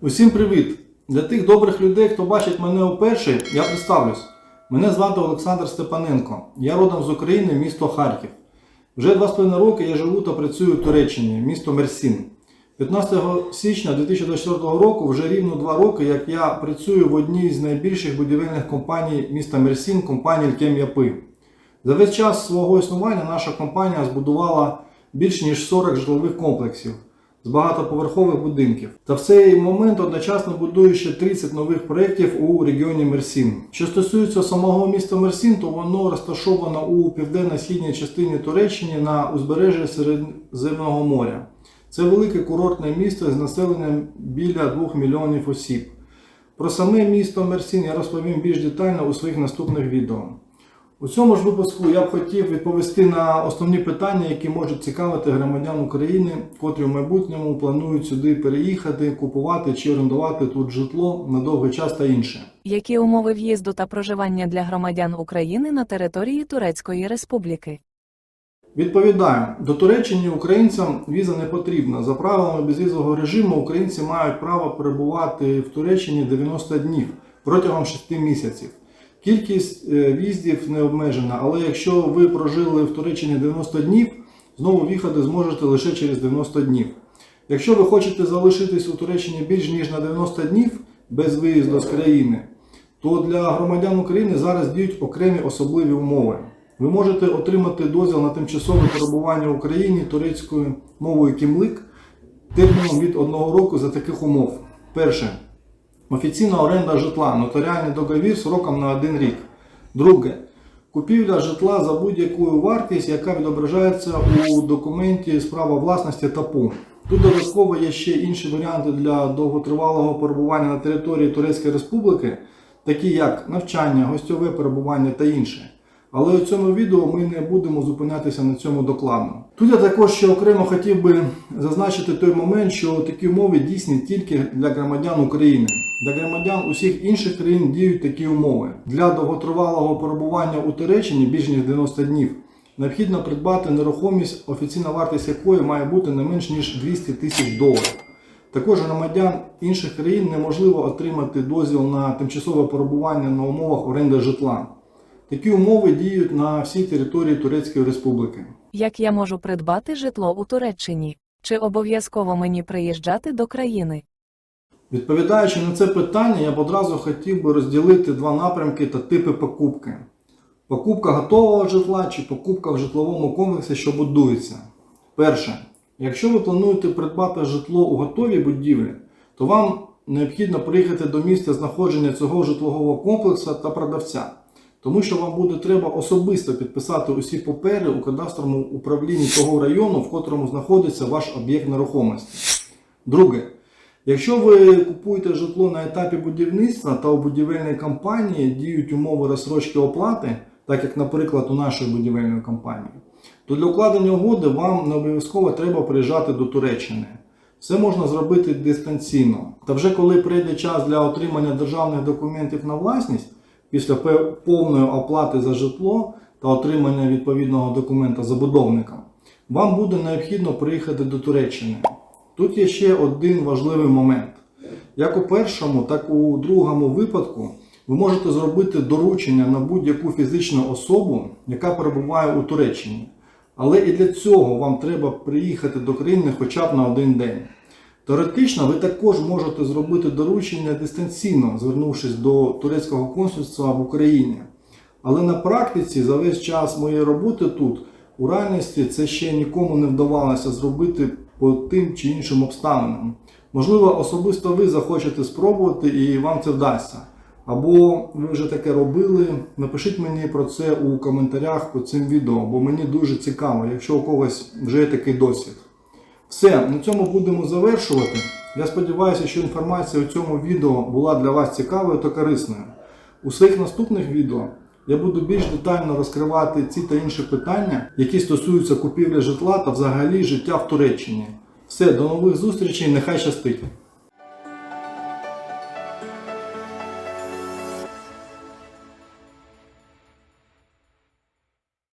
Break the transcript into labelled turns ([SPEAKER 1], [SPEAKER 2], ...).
[SPEAKER 1] Усім привіт! Для тих добрих людей, хто бачить мене вперше, я представлюсь. Мене звати Олександр Степаненко. Я родом з України, місто Харків. Вже 2,5 роки я живу та працюю в Туреччині, місто Мерсін. 15 січня 2024 року вже рівно 2 роки, як я працюю в одній з найбільших будівельних компаній міста Мерсін, компанії Ülkem Yapı. За весь час свого існування наша компанія збудувала більш ніж 40 житлових комплексів з багатоповерхових будинків. Та в цей момент одночасно будує ще 30 нових проєктів у регіоні Мерсін. Що стосується самого міста Мерсін, то воно розташовано у південно-східній частині Туреччини на узбережжі Середземного моря. Це велике курортне місто з населенням біля 2 мільйонів осіб. Про саме місто Мерсін я розповім більш детально у своїх наступних відео. У цьому ж випуску я б хотів відповісти на основні питання, які можуть цікавити громадян України, котрі в майбутньому планують сюди переїхати, купувати чи орендувати тут житло на довгий час та інше.
[SPEAKER 2] Які умови в'їзду та проживання для громадян України на території Турецької Республіки?
[SPEAKER 1] Відповідаю. До Туреччини українцям віза не потрібна. За правилами безвізового режиму українці мають право перебувати в Туреччині 90 днів протягом 6 місяців. Кількість в'їздів не обмежена, але якщо ви прожили в Туреччині 90 днів, знову в'їхати зможете лише через 90 днів. Якщо ви хочете залишитись у Туреччині більш ніж на 90 днів без виїзду з країни, то для громадян України зараз діють окремі особливі умови. Ви можете отримати дозвіл на тимчасове перебування в Україні турецькою мовою кімлік терміном від 1 року за таких умов. Перше. Офіційна оренда житла, нотаріальний договір сроком на 1 рік. Друге. Купівля житла за будь-яку вартість, яка відображається у документі з права власності ТАПУ. Тут додатково є ще інші варіанти для довготривалого перебування на території Турецької Республіки, такі як навчання, гостьове перебування та інше. Але у цьому відео ми не будемо зупинятися на цьому докладно. Тут я також ще окремо хотів би зазначити той момент, що такі умови дійсні тільки для громадян України. Для громадян усіх інших країн діють такі умови. Для довготривалого перебування у Туреччині більш ніж 90 днів необхідно придбати нерухомість, офіційна вартість якої має бути не менш ніж $200 000. Також громадян інших країн неможливо отримати дозвіл на тимчасове перебування на умовах оренди житла. Такі умови діють на всій території Турецької Республіки.
[SPEAKER 2] Як я можу придбати житло у Туреччині? Чи обов'язково мені приїжджати до країни?
[SPEAKER 1] Відповідаючи на це питання, я б одразу хотів би розділити 2 напрямки та типи покупки. Покупка готового житла чи покупка в житловому комплексі, що будується. Перше. Якщо ви плануєте придбати житло у готовій будівлі, то вам необхідно приїхати до місця знаходження цього житлового комплексу та продавця. Тому що вам буде треба особисто підписати усі папери у кадастровому управлінні того району, в котрому знаходиться ваш об'єкт нерухомості. Друге. Якщо ви купуєте житло на етапі будівництва та у будівельній компанії діють умови розстрочки оплати, так як, наприклад, у нашої будівельної компанії, то для укладення угоди вам не обов'язково треба приїжджати до Туреччини. Все можна зробити дистанційно. Та вже коли прийде час для отримання державних документів на власність, після повної оплати за житло та отримання відповідного документа забудовником, вам буде необхідно приїхати до Туреччини. Тут є ще один важливий момент. Як у першому, так і у другому випадку ви можете зробити доручення на будь-яку фізичну особу, яка перебуває у Туреччині. Але і для цього вам треба приїхати до країни хоча б на 1 день. Теоретично ви також можете зробити доручення дистанційно, звернувшись до турецького консульства в Україні. Але на практиці за весь час моєї роботи тут, у реальності це ще нікому не вдавалося зробити по тим чи іншим обставинам. Можливо, особисто ви захочете спробувати і вам це вдасться. Або ви вже таке робили, напишіть мені про це у коментарях під цим відео, бо мені дуже цікаво, якщо у когось вже є такий досвід. Все, на цьому будемо завершувати. Я сподіваюся, що інформація у цьому відео була для вас цікавою та корисною. У своїх наступних відео я буду більш детально розкривати ці та інші питання, які стосуються купівлі житла та взагалі життя в Туреччині. Все, до нових зустрічей, нехай щастить!